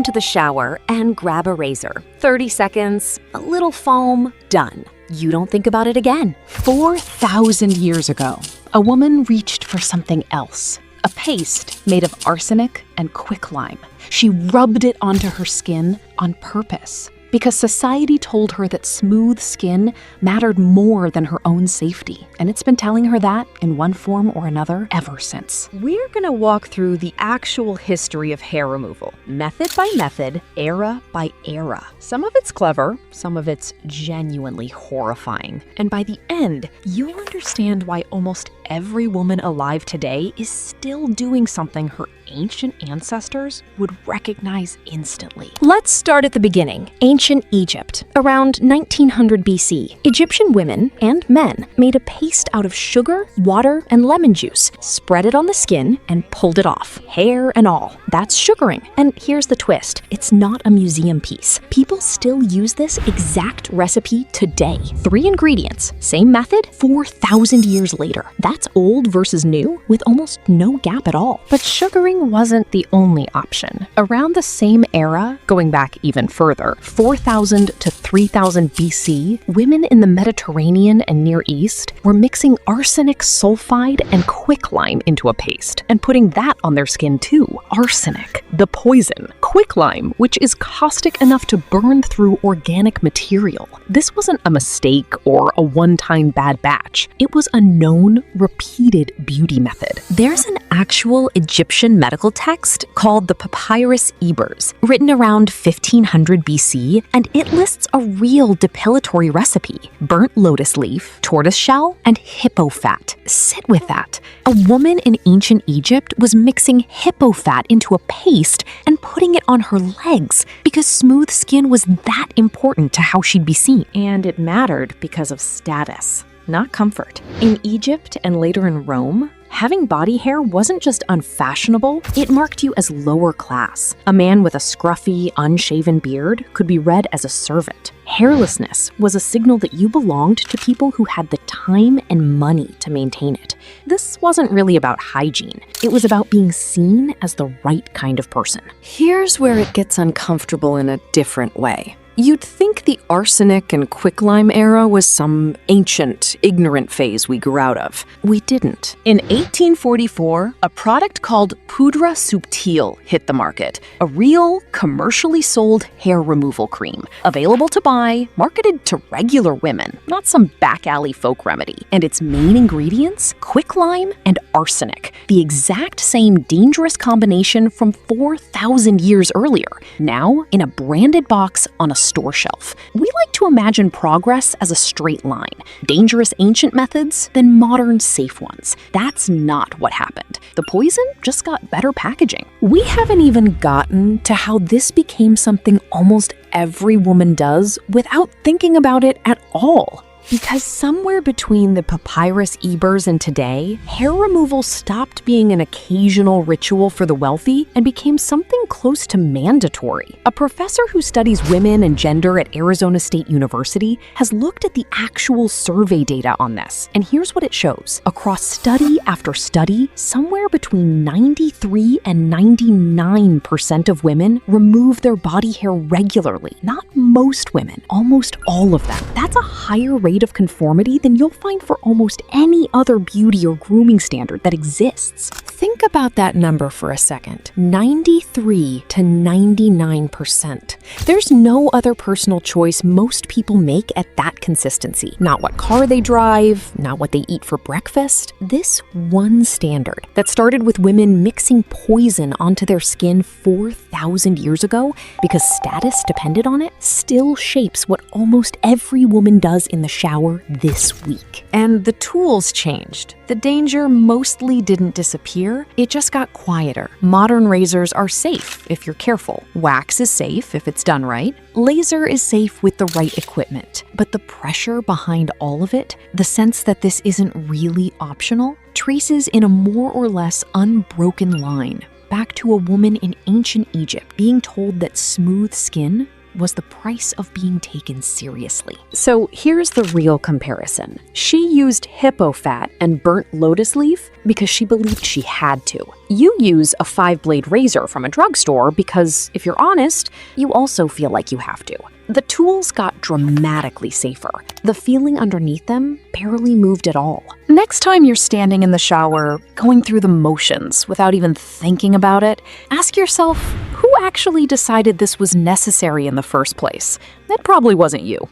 into the shower and grab a razor. 30 seconds, a little foam, done. You don't think about it again. 4,000 years ago, a woman reached for something else. A paste made of arsenic and quicklime. She rubbed it onto her skin on purpose because society told her that smooth skin mattered more than her own safety. And it's been telling her that in one form or another ever since. We're gonna walk through the actual history of hair removal, method by method, era by era. Some of it's clever, some of it's genuinely horrifying. And by the end, you'll understand why almost every woman alive today is still doing something her ancient ancestors would recognize instantly. Let's start at the beginning. Ancient Egypt. Around 1900 BC, Egyptian women and men made a paste out of sugar, water, and lemon juice, spread it on the skin, and pulled it off, hair and all. That's sugaring. And here's the twist. It's not a museum piece. People still use this exact recipe today. 3 ingredients, same method, 4,000 years later. That's old versus new, with almost no gap at all. But sugaring wasn't the only option. Around the same era, going back even further, 4,000 to 3,000 BC, women in the Mediterranean and Near East were mixing arsenic sulfide and quicklime into a paste and putting that on their skin too. Arsenic, the poison. Quicklime, which is caustic enough to burn through organic material. This wasn't a mistake or a one-time bad batch. It was a known, repeated beauty method. There's an actual Egyptian medical text called the Papyrus Ebers, written around 1500 BC, and it lists a real depilatory recipe: burnt lotus leaf, tortoise shell, and hippo fat. Sit with that. A woman in ancient Egypt was mixing hippo fat into a paste and putting it on her legs because smooth skin was that important to how she'd be seen. And it mattered because of status, not comfort. In Egypt and later in Rome, having body hair wasn't just unfashionable, it marked you as lower class. A man with a scruffy, unshaven beard could be read as a servant. Hairlessness was a signal that you belonged to people who had the time and money to maintain it. This wasn't really about hygiene. It was about being seen as the right kind of person. Here's where it gets uncomfortable in a different way. You'd think the arsenic and quicklime era was some ancient, ignorant phase we grew out of. We didn't. In 1844, a product called Poudre Subtile hit the market, a real, commercially sold hair removal cream, available to buy, marketed to regular women, not some back alley folk remedy. And its main ingredients? Quicklime and arsenic, the exact same dangerous combination from 4,000 years earlier, now in a branded box on a store shelf. We like to imagine progress as a straight line. Dangerous ancient methods, then modern safe ones. That's not what happened. The poison just got better packaging. We haven't even gotten to how this became something almost every woman does without thinking about it at all. Because somewhere between the Papyrus Ebers and today, hair removal stopped being an occasional ritual for the wealthy and became something close to mandatory. A professor who studies women and gender at Arizona State University has looked at the actual survey data on this, and here's what it shows. Across study after study, somewhere between 93 and 99% of women remove their body hair regularly. Not most women, almost all of them. That's a higher rate of conformity than you'll find for almost any other beauty or grooming standard that exists. Think about that number for a second. 93 to 99%. There's no other personal choice most people make at that consistency. Not what car they drive, not what they eat for breakfast. This one standard that started with women mixing poison onto their skin 4,000 years ago because status depended on it, still shapes what almost every woman does in the shower this week. And the tools changed. The danger mostly didn't disappear, it just got quieter. Modern razors are safe if you're careful. Wax is safe if it's done right. Laser is safe with the right equipment. But the pressure behind all of it, the sense that this isn't really optional, traces in a more or less unbroken line back to a woman in ancient Egypt being told that smooth skin was the price of being taken seriously. So here's the real comparison. She used hippo fat and burnt lotus leaf because she believed she had to. You use a 5-blade razor from a drugstore because, if you're honest, you also feel like you have to. The tools got dramatically safer. The feeling underneath them barely moved at all. Next time you're standing in the shower, going through the motions without even thinking about it, ask yourself, who actually decided this was necessary in the first place? That probably wasn't you.